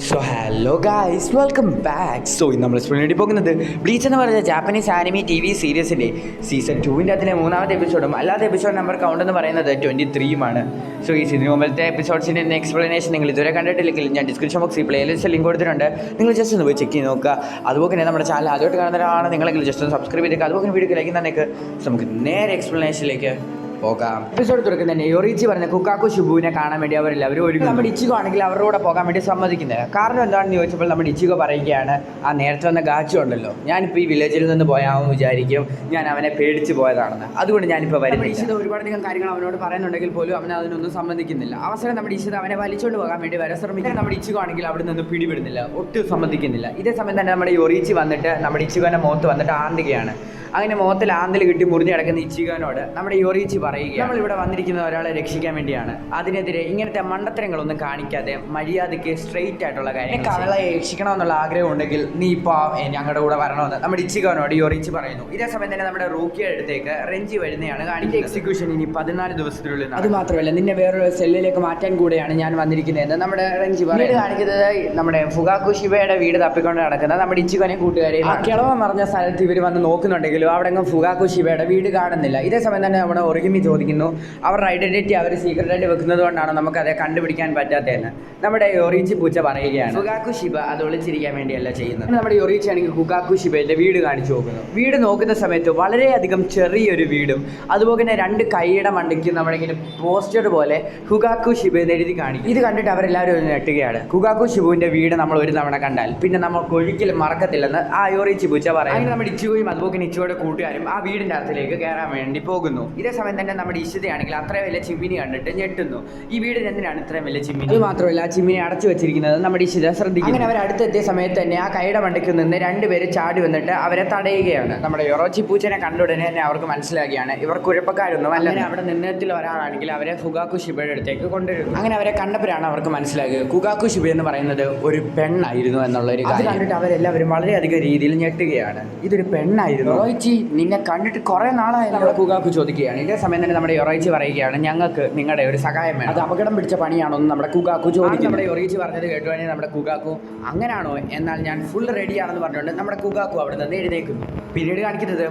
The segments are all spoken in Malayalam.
Hello guys, welcome back. ഇന്ന് നമ്മൾ വേണ്ടി പോകുന്നത് ബ്ലീച്ച് എന്ന് പറയുന്ന ജാപ്പനീസ് ആനിമി TV സീരീസിൻ്റെ സീസൺ 2 അതിലെ മൂന്നാമത്തെ എപ്പിസോഡും അല്ലാത്ത എപ്പിസോഡ് നമ്പർ കൗണ്ട് എന്ന് പറയുന്നത് 23 ഈ ഇതിന് മുമ്പത്തെ എപ്പിസോഡ്സിൻ്റെ എക്സ്പ്ലനേഷൻ നിങ്ങൾ ഇതുവരെ കണ്ടിട്ടില്ലെങ്കിൽ ഞാൻ ഡിസ്ക്രിപ്ഷൻ ബോക്സിൽ പ്ലേലിസ്റ്റ് ലിങ്ക് കൊടുത്തിട്ടുണ്ട്. നിങ്ങൾ ജസ്റ്റ് ഒന്ന് പോയി ചെക്ക് ചെയ്ത് നോക്കുക. അതുപോലെ തന്നെ നമ്മുടെ ചാനൽ ആദ്യമായിട്ട് കാണുന്നവരാണ് നിങ്ങളെങ്കിൽ ജസ്റ്റ് ഒന്ന് സബ്സ്ക്രൈബ് ചെയ്തേക്കുക. അതുപോലെ വീഡിയോ ലൈക്ക് തന്നേക്ക്. നമുക്ക് നേരെ എക്സ്പ്ലനേഷനിലേക്ക് പോകാം. എപ്പിസോഡ് തുറക്കുന്നതന്നെ യോറിച്ചി പറഞ്ഞ കുക്കാക്കു ഷിബുവിനെ കാണാൻ വേണ്ടി അവരെല്ലാവരും ഒരുങ്ങും. നമ്മുടെ ഇച്ചിഗോ ആണെങ്കിൽ അവരോട് പോകാൻ വേണ്ടി സമ്മതിക്കുന്നത്. കാരണം എന്താണെന്ന് ചോദിച്ചപ്പോൾ നമ്മുടെ ഇച്ചിഗോ പറയുകയാണ്, ആ നേരത്തെ വന്ന ഗാച്ചു ഉണ്ടല്ലോ, ഞാനിപ്പോൾ ഈ വില്ലേജിൽ നിന്ന് പോയാമെന്ന് വിചാരിക്കും, ഞാൻ അവനെ പേടിച്ച് പോയതാണെന്ന്, അതുകൊണ്ട് ഞാനിപ്പോൾ വരുന്നത്. ഇഷിത ഒരുപാടധികം കാര്യങ്ങൾ അവനോട് പറയുന്നുണ്ടെങ്കിൽ പോലും അവൻ അതിനൊന്നും സമ്മതിക്കുന്നില്ല. അവസരം നമ്മുടെ ഇഷിത അവനെ വലിച്ചുകൊണ്ട് പോകാൻ വേണ്ടി വരെ ശ്രമിക്കാൻ നമ്മുടെ ഇച്ചിഗോ ആണെങ്കിൽ അവിടെ നിന്ന് പിടിപെടുന്നില്ല, ഒട്ടും സമ്മതിക്കുന്നില്ല. ഇതേ സമയം തന്നെ നമ്മുടെ യോറിച്ചി വന്നിട്ട് നമ്മുടെ ഇച്ചിഗോന്റെ മുഖത്ത് വന്നിട്ട് ആന്തുകയാണ്. അങ്ങനെ മുഖത്തിൽ ആന്തൽ കിട്ടി മുറിഞ്ഞ് കിടക്കുന്ന ഇച്ചിഗോനോട് നമ്മുടെ യോറിച്ചി പറയുക, നമ്മളിവിടെ വന്നിരിക്കുന്ന ഒരാളെ രക്ഷിക്കാൻ വേണ്ടിയാണ്, അതിനെതിരെ ഇങ്ങനത്തെ മണ്ടത്തരങ്ങളൊന്നും കാണിക്കാതെ മര്യാദയ്ക്ക് സ്ട്രെയിറ്റ് ആയിട്ടുള്ള കാര്യം അവളെ രക്ഷിക്കണമെന്നുള്ള ആഗ്രഹം ഉണ്ടെങ്കിൽ നീ ഇപ്പോൾ ഞങ്ങളുടെ കൂടെ വരണമെന്ന് നമ്മുടെ ഇച്ചിഗോനോട് യോറിച്ചി പറയുന്നു. ഇതേ സമയം തന്നെ നമ്മുടെ റൂക്കിയുടെ അടുത്തേക്ക് റെഞ്ചി വരുന്നതാണ് കാണിക്കുക. എക്സിക്യൂഷൻ ഇനി 14 ദിവസത്തിനുള്ളിൽ. അത് മാത്രമല്ല നിന്നെ വേറൊരു സെല്ലിലേക്ക് മാറ്റാൻ കൂടെയാണ് ഞാൻ വന്നിരിക്കുന്നതെന്ന് നമ്മുടെ റെഞ്ചി പറയുന്നത്. കാണിക്കുന്നത് നമ്മുടെ ഫുഗാക്കു ഷിബയുടെ വീട് തപ്പിക്കൊണ്ട് നടക്കുന്ന നമ്മുടെ ഇച്ചിഗോനെ കൂട്ടുകാരെ കിളവ മറിഞ്ഞ സ്ഥലത്ത് ഇവർ വന്ന് നോക്കുന്നുണ്ടെങ്കിൽ അവിടെ ഫുഗാക്കു ഷിബയുടെ വീട് കാണുന്നില്ല. ഇതേ സമയം തന്നെ നമ്മുടെ ഒറിഗിമി ചോദിക്കുന്നു, അവരുടെ ഐഡന്റിറ്റി അവർ സീക്രട്ടായിട്ട് വെക്കുന്നത് കൊണ്ടാണ് നമുക്കത് കണ്ടുപിടിക്കാൻ പറ്റാത്തതെന്ന് നമ്മുടെ യോറിച്ചി പൂച്ച പറയുകയാണ്. ഫുഗാക്കു ഷിബ അത് ഒളിച്ചിരിക്കാൻ വേണ്ടിയല്ല ചെയ്യുന്നത്. നമ്മുടെ യോറിച്ചി ആണെങ്കിൽ ഫുഗാക്കു ഷിബയുടെ വീട് കാണിച്ചു നോക്കുന്നു. വീട് നോക്കുന്ന സമയത്ത് വളരെയധികം ചെറിയൊരു വീടും അതുപോലെ തന്നെ 2 കൈയുടെ മണ്ടയ്ക്ക് നമ്മളിങ്ങനെ പോസ്റ്റർ പോലെ ഫുഗാക്കു ഷിബ എന്ന് എഴുതി കാണിക്കും. ഇത് കണ്ടിട്ട് അവരെല്ലാവരും ഞെട്ടുകയാണ്. ഫുഗാക്കു ഷിബുവിന്റെ വീട് നമ്മൾ ഒരു തവണ കണ്ടാൽ പിന്നെ നമുക്ക് ഒരിക്കലും മറക്കത്തില്ലെന്ന് ആ യോറിച്ചി പൂച്ച പറയും. അങ്ങനെ നമ്മുടെ ഇച്ചുവും അതുപോലെ ഇച്ചുവോടെ കൂട്ടുകാരും ആ വീടിന്റെ അകത്തിലേക്ക് കയറാൻ വേണ്ടി പോകുന്നു. ഇതേ സമയം തന്നെ നമ്മുടെ ഇഷിതയാണെങ്കിൽ അത്രയും വലിയ ചിമ്മിനി കണ്ടിട്ട് ഞെട്ടുന്നു. ഈ വീടിന് എന്തിനാണ് ഇത്രയും വലിയ ചിമ്മിനി? അത് മാത്രമല്ല ആ ചിമ്മിനി അടച്ചു വെച്ചിരിക്കുന്നത് നമ്മുടെ ഇഷിത ശ്രദ്ധിക്കും. അങ്ങനെ അവർ അടുത്തെത്തിയ സമയത്ത് തന്നെ ആ കൈയുടെ മണ്ടയ്ക്ക് നിന്ന് 2 പേര് ചാടി വന്നിട്ട് അവരെ തടയുകയാണ്. നമ്മുടെ യൊറോച്ചി പൂച്ചനെ കണ്ടുടനെ തന്നെ അവർക്ക് മനസ്സിലാക്കിയാണ് ഇവർ കുഴപ്പക്കാരൊന്നും അല്ല. അവിടെ നിന്നത്തിൽ ഒരാളാണെങ്കിൽ അവരെ ഫുഗാക്കു ഷിബയുടെ അടുത്തേക്ക് കൊണ്ടുവരുന്നു. അങ്ങനെ അവരെ കണ്ടപ്പോഴാണ് അവർക്ക് മനസ്സിലാക്കിയത് കുഗാക്കു ഷിബ എന്ന് പറയുന്നത് ഒരു പെണ്ണായിരുന്നു എന്നുള്ളൊരു കാര്യം. കണ്ടിട്ട് അവരെല്ലാവരും വളരെയധികം രീതിയിൽ ഞെട്ടുകയാണ്. ഇതൊരു പെണ്ണായിരുന്നു. നിന്നെ കണ്ടിട്ട് കുറെ നാളായി നമ്മുടെ കുഗാക്കു ചോദിക്കുകയാണ്. ഇതേ സമയം തന്നെ നമ്മുടെ യൊറോച്ചി പറയുകയാണ്, ഞങ്ങൾക്ക് നിങ്ങളുടെ ഒരു സഹായം വേണം, അത് അപകടം പിടിച്ച പണിയാണോന്ന് നമ്മുടെ കുഗാക്കു ചോദിക്കും. നമ്മുടെ യൊറോച്ചി പറഞ്ഞത് കേട്ടുവാണെങ്കിൽ നമ്മുടെ കുഗാക്കു അങ്ങനാണോ, എന്നാൽ ഞാൻ ഫുൾ റെഡിയാണെന്ന് പറഞ്ഞുകൊണ്ട് നമ്മുടെ കുഗാക്കു അവിടെ നിന്ന് എഴുന്നേക്കുന്നു. പിന്നീട് കാണിക്കുന്നത്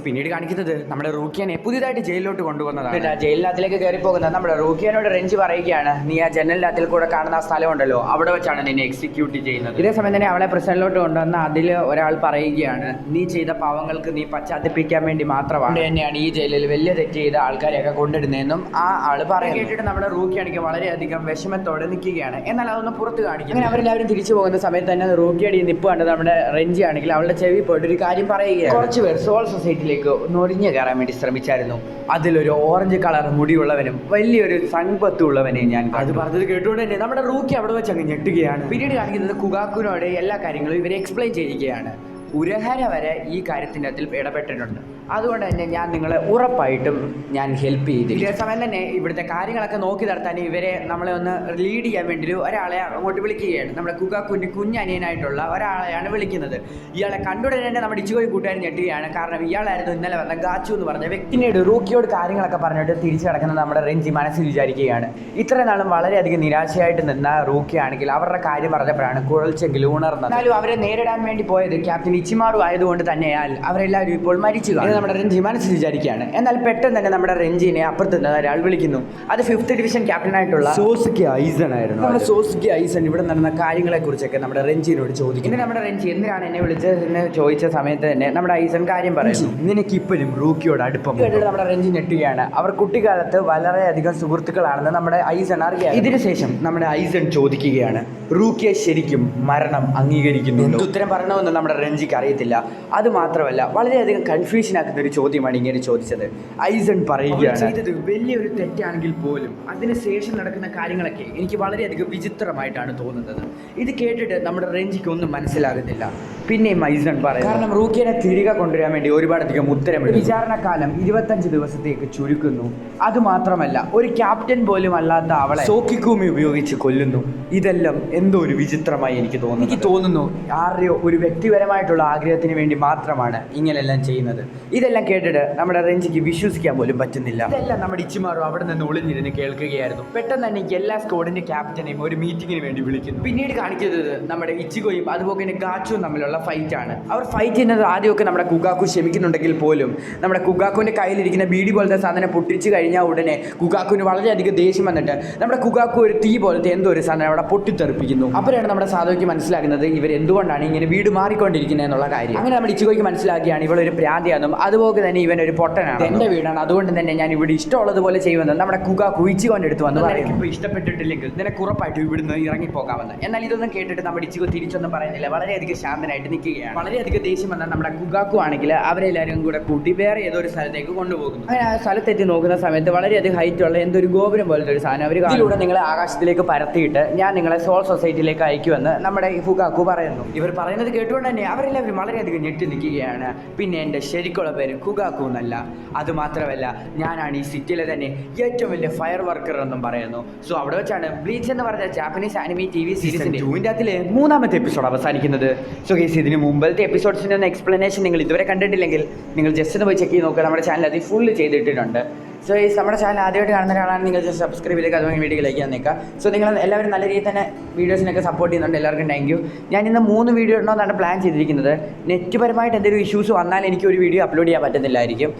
പിന്നീട് കാണിക്കുന്നത് നമ്മുടെ റൂക്കിയനെ പുതിയതായിട്ട് ജയിലിലോട്ട് കൊണ്ടുവന്നതാണ്. ജയിലിനകത്തിലേക്ക് കയറി പോകുന്നത് നമ്മുടെ റൂക്കിയനോട് റെഞ്ചി പറയുകയാണ്, നീ ആ ജനലിനകത്തിൽ കൂടെ കാണുന്ന ആ സ്ഥലം ഉണ്ടല്ലോ, അവിടെ വെച്ചാണ് നിന്നെ എക്സിക്യൂട്ട് ചെയ്യുന്നത്. ഇതേ സമയം തന്നെ അവളെ പ്രസിഡന്റിലോട്ട് കൊണ്ടുവന്ന അതിൽ ഒരാൾ പറയുകയാണ്, നീ ചെയ്ത പാവങ്ങൾക്ക് നീ പശ്ചാത്തപിക്കാൻ വേണ്ടി മാത്രമാണ് തന്നെയാണ് ഈ ജയിലിൽ വലിയ തെറ്റ് ചെയ്ത ആൾക്കാരെയൊക്കെ കൊണ്ടിടുന്നതെന്നും ആ ആള് പറയുന്നത് കേട്ടിട്ട് നമ്മുടെ റൂക്കിയാണെങ്കിൽ വളരെയധികം വിഷമത്തോടെ നിൽക്കുകയാണ്. എന്നാൽ അതൊന്ന് പുറത്ത് കാണിക്കും. അങ്ങനെ അവരെല്ലാവരും തിരിച്ചു പോകുന്ന സമയത്ത് തന്നെ റൂക്കിയടി നിപ്പ് കണ്ടത് നമ്മുടെ റെഞ്ചി ആണെങ്കിൽ അവളുടെ ചെവി പോയിട്ട് ഒരു കാര്യം പറയുകയാണ്. കുറച്ച് പേർ സോൾ സൊസൈറ്റിയിലേക്ക് നൊടിഞ്ഞു കയറാൻ വേണ്ടി ശ്രമിച്ചായിരുന്നു. അതിലൊരു ഓറഞ്ച് കളർ മുടിയുള്ളവനും വലിയൊരു സൺപത്തുള്ളവനെയും ഞാൻ അത് പറഞ്ഞത് കേട്ടുകൊണ്ട് തന്നെ നമ്മുടെ റൂക്കി അവിടെ വെച്ച് അങ്ങ് ഞെട്ടുകയാണ്. പിന്നീട് കാണിക്കുന്നത് കുഗാക്കുനോട് എല്ലാ കാര്യങ്ങളും ഇവരെ എക്സ്പ്ലെയിൻ ചെയ്യുകയാണ്. ഉരഹര വരെ ഈ കാര്യത്തിൻ്റെ അതിൽ ഇടപെട്ടിട്ടുണ്ട്, അതുകൊണ്ട് തന്നെ ഞാൻ നിങ്ങളെ ഉറപ്പായിട്ടും ഞാൻ ഹെൽപ്പ് ചെയ്തു. ഇതേ സമയം തന്നെ ഇവിടുത്തെ കാര്യങ്ങളൊക്കെ നോക്കി നടത്താൻ ഇവരെ നമ്മളെ ഒന്ന് ലീഡ് ചെയ്യാൻ വേണ്ടി ഒരാളെ അങ്ങോട്ട് വിളിക്കുകയാണ്. നമ്മുടെ കുഗാക്കുവിൻ്റെ കുഞ്ഞനിയനായിട്ടുള്ള ഒരാളെയാണ് വിളിക്കുന്നത്. ഇയാളെ കണ്ടുടനെ തന്നെ നമ്മുടെ ഇച്ചുകോയി കൂട്ടുകാരൻ ഞെട്ടുകയാണ്. കാരണം ഇയാളായിരുന്നു ഇന്നലെ വന്ന ഗാച്ചു എന്ന് പറഞ്ഞ വ്യക്തിനോട് റൂക്കിയോട് കാര്യങ്ങളൊക്കെ പറഞ്ഞിട്ട് തിരിച്ചു കിടക്കുന്നത് നമ്മുടെ റെഞ്ചി മനസ്സിൽ വിചാരിക്കുകയാണ്. ഇത്ര നാളും വളരെയധികം നിരാശയായിട്ട് നിന്ന റൂക്കി ആണെങ്കിൽ അവരുടെ കാര്യം പറഞ്ഞപ്പോഴാണ് കുഴൽച്ചെങ്കിലും ഉണർന്നത്. എന്നാലും അവരെ നേരിടാൻ വേണ്ടി പോയത് ക്യാപ്റ്റൻ ഇച്ചിമാറു ആയതുകൊണ്ട് തന്നെയാൽ അവരെല്ലാവരും ഇപ്പോൾ മരിച്ചു നമ്മുടെ റെഞ്ചി മനസ്സിൽ വിചാരിക്കുകയാണ്. എന്നാൽ പെട്ടെന്ന് തന്നെ നമ്മുടെ റെഞ്ചിനെ അപ്പുറത്ത് നിന്ന് ഒരാൾ വിളിക്കുന്നു. അത് 5th ഡിവിഷൻ ക്യാപ്റ്റനായിട്ടുള്ള സോസുക്കി ഐസൺ ആയിരുന്നു. നമ്മുടെ സോസുക്കി ഐസൺ ഇവിടെ നടന്ന കാര്യങ്ങളെ കുറിച്ചൊക്കെ നമ്മുടെ റെഞ്ചിനോട് ചോദിക്കും. പിന്നെ നമ്മുടെ റെഞ്ചി എന്തിനാണ് എന്നെ വിളിച്ചതെന്ന് ചോദിച്ച സമയത്ത് തന്നെ നമ്മുടെ ഐസൺ കാര്യം പറയുന്നു, നിനക്ക് ഇപ്പോഴും റൂക്കിയോട് അടുപ്പം. കേട്ടിട്ട് നമ്മുടെ റെഞ്ചി ഞെട്ടുകയാണ്. അവർ കുട്ടിക്കാലത്ത് വളരെയധികം സുഹൃത്തുക്കളാണെന്ന് നമ്മുടെ ഐസൺ അറിയാം. ഇതിനുശേഷം നമ്മുടെ ഐസൺ ചോദിക്കുകയാണ്, റൂക്കിയെ ശരിക്കും മരണം അംഗീകരിക്കുന്നു? ഉത്തരം പറയണമെന്ന് നമ്മുടെ റെഞ്ചിക്ക് അറിയത്തില്ല. അത് മാത്രമല്ല വളരെയധികം കൺഫ്യൂഷൻ ആക്കുന്ന ഒരു ചോദ്യമാണ് ഇങ്ങനെ ചോദിച്ചത്. ഐസൺ പറയുകയാണ്, ചെയ്തത് വലിയൊരു തെറ്റാണെങ്കിൽ പോലും അതിനുശേഷം നടക്കുന്ന കാര്യങ്ങളൊക്കെ എനിക്ക് വളരെയധികം വിചിത്രമായിട്ടാണ് തോന്നുന്നത്. ഇത് കേട്ടിട്ട് നമ്മുടെ റെഞ്ചിക്ക് ഒന്നും മനസ്സിലാകുന്നില്ല. പിന്നെയും ഐസൺ പറയും, കാരണം റൂക്കിയെ തിരികെ കൊണ്ടുവരാൻ വേണ്ടി ഒരുപാടധികം ഉത്തരവിടും. വിചാരണക്കാലം 25 ദിവസത്തേക്ക് ചുരുക്കുന്നു. അതുമാത്രമല്ല ഒരു ക്യാപ്റ്റൻ പോലും അല്ലാത്ത അവളെ സോക്കിക്കൂമി ഉപയോഗിച്ച് കൊല്ലുന്നു. ഇതെല്ലാം എന്തോ ഒരു വിചിത്രമായി എനിക്ക് തോന്നുന്നു. ആരുടെയോ ഒരു വ്യക്തിപരമായിട്ടുള്ള ആഗ്രഹത്തിന് വേണ്ടി മാത്രമാണ് ഇങ്ങനെല്ലാം ചെയ്യുന്നത്. ഇതെല്ലാം കേട്ടിട്ട് നമ്മുടെ റെഞ്ചിക്ക് വിശ്വസിക്കാൻ പോലും പറ്റുന്നില്ല. ഇതെല്ലാം നമ്മുടെ ഇച്ചിമാറും അവിടെ നിന്ന് ഒളിഞ്ഞിരുന്ന് കേൾക്കുകയായിരുന്നു. പെട്ടെന്ന് തന്നെ എല്ലാ സ്ക്വാഡിന്റെ ക്യാപ്റ്റനെയും ഒരു മീറ്റിങ്ങിന് വേണ്ടി വിളിക്കുന്നു. പിന്നീട് കാണിക്കുന്നത് നമ്മുടെ ഇച്ചിഗോയും അതുപോലെ തന്നെ ഗാച്ചുവും തമ്മിലുള്ള ഫൈറ്റ് ആണ്. അവർ ഫൈറ്റ് ചെയ്യുന്നത് ആദ്യമൊക്കെ നമ്മുടെ കുഗാക്കു ക്ഷമിക്കുന്നുണ്ടെങ്കിൽ പോലും നമ്മുടെ കുഗാക്കുവിന്റെ കയ്യിലിരിക്കുന്ന ബീഡി പോലത്തെ സാധനം പൊട്ടിച്ചു കഴിഞ്ഞാൽ ഉടനെ കുഗാക്കുവിന് വളരെയധികം ദേഷ്യം വന്നിട്ട് നമ്മുടെ കുഗാക്കു ഒരു തീ പോലത്തെ എന്തോ ഒരു സാധനം അവിടെ പൊട്ടിത്തെറിപ്പിക്കുന്നു. അപ്പോഴാണ് നമ്മുടെ സാധോയ്ക്ക് മനസ്സിലാക്കുന്നത് ഇവർ എന്തുകൊണ്ടാണ് ഇങ്ങനെ വീട് മാറിക്കൊണ്ടിരിക്കുന്നത് എന്നുള്ള കാര്യം. അങ്ങനെ നമ്മുടെ ഇച്ചിഗോയ്ക്ക് മനസ്സിലാക്കിയാണ് ഇവളൊരു പ്രാന്തിയാണെന്നും അതുപോലെ തന്നെ ഇവൻ ഒരു പൊട്ടനാണ്, എന്റെ വീടാണ്, അതുകൊണ്ട് തന്നെ ഞാൻ ഇവിടെ ഇഷ്ടമുള്ളതുപോലെ ചെയ്യുമെന്ന് നമ്മുടെ കുഗാക്കു ഇച്ചിഗോന്റെ അടുത്ത് വന്ന് പറയും. ഇപ്പോൾ ഇഷ്ടപ്പെട്ടിട്ടില്ലെങ്കിൽ നിനക്ക് ഉറപ്പായിട്ട് ഇവിടുന്ന് ഇറങ്ങിപ്പോകാമെന്ന്. എന്നാൽ ഇതൊന്നും കേട്ടിട്ട് നമ്മുടെ ഇച്ചിഗോ തിരിച്ചൊന്നും പറയുന്നില്ല, വളരെയധികം ശാന്തനായിട്ട് നിൽക്കുകയാണ്. വളരെയധികം ദേഷ്യം വന്നാൽ നമ്മുടെ കുഗാക്കു ആണെങ്കിൽ അവരെല്ലാവരും കൂടെ കൂട്ടി വേറെ ഏതോ ഒരു സ്ഥലത്തേക്ക് കൊണ്ടുപോകുന്നു. അങ്ങനെ ആ സ്ഥലത്തെത്തി നോക്കുന്ന സമയത്ത് വളരെയധികം ഹൈറ്റ് ഉള്ള എന്തൊരു ഗോപുരം പോലത്തെ ഒരു സാധനം അവർ ഇതിലൂടെ നിങ്ങളെ ആകാശത്തിലേക്ക് പരത്തിയിട്ട് ഞാൻ നിങ്ങളെ സോൾ സൊസൈറ്റിയിലേക്ക് അയക്കുമെന്ന് നമ്മുടെ കുഗാക്കു പറയുന്നു. ഇവർ പറയുന്നത് കേട്ടുകൊണ്ട് തന്നെ അവരെല്ലാവരും വളരെയധികം ഞെട്ടി നിൽക്കുകയാണ്. പിന്നെ എൻ്റെ ശരിക്കുള്ള പേര് കുഗാക്കു എന്നല്ല, അതുമാത്രമല്ല ഞാനാണ് ഈ സിറ്റിയിലെ തന്നെ ഏറ്റവും വലിയ ഫയർ വർക്കർ എന്നും പറയുന്നു. സോ അവിടെ വെച്ചാണ് ബ്ലീച്ച് എന്ന് പറഞ്ഞ ജാപ്പനീസ് ആനിമി TV സീരീസിന്റെ 2 മൂന്നാമത്തെ എപ്പിസോഡ് അവസാനിക്കുന്നത്. സോ ഗൈസ്, ഇതിന് മുമ്പത്തെ എപ്പിസോഡ്സിൻ്റെ ഒന്ന് എക്സ്പ്ലനേഷൻ നിങ്ങൾ ഇതുവരെ കണ്ടിട്ടില്ലെങ്കിൽ നിങ്ങൾ ജസ്റ്റ് ഒന്ന് പോയി ചെക്ക് ചെയ്ത് നോക്കുക. നമ്മുടെ ചാനൽ അത് ഫുള്ള് ചെയ്തിട്ടിട്ടുണ്ട്. സോ ഈ നമ്മുടെ ചാനൽ ആദ്യമായിട്ട് കാണുന്ന ഒരാളാണ് നിങ്ങൾ ജസ്റ്റ് സബ്സ്ക്രൈബ് ചെയ്തേക്കുക, അതുപോലെ വീഡിയോയിലേക്ക് വന്നേക്കുക. സോ നിങ്ങൾ എല്ലാവരും നല്ല രീതിയിൽ തന്നെ വീഡിയോസിനൊക്കെ സപ്പോർട്ട് ചെയ്യുന്നുണ്ട്, എല്ലാവർക്കും താങ്ക് യു. ഞാൻ ഇന്ന് 3 വീഡിയോ ഇടണമെന്നാണ് പ്ലാൻ ചെയ്തിരിക്കുന്നത്. നെറ്റ് പരമായിട്ട് എന്തെങ്കിലും ഇഷ്യൂസ് വന്നാൽ എനിക്ക് ഒരു വീഡിയോ അപ്ലോഡ് ചെയ്യാൻ പറ്റുന്നില്ലായിരിക്കും.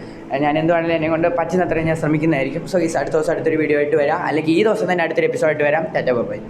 ഞാൻ എന്തുവാണെങ്കിലും എന്നെ കൊണ്ട് പറ്റുന്നത്രയും ഞാൻ ശ്രമിക്കുന്നതായിരിക്കും. സോ ഈ അടുത്ത ദിവസം അടുത്തൊരു വീഡിയോ ആയിട്ട് വരാം, അല്ലെങ്കിൽ ഈ ദിവസം തന്നെ അടുത്തൊരു എപ്പിസോഡായിട്ട് വരാം. Tata bye.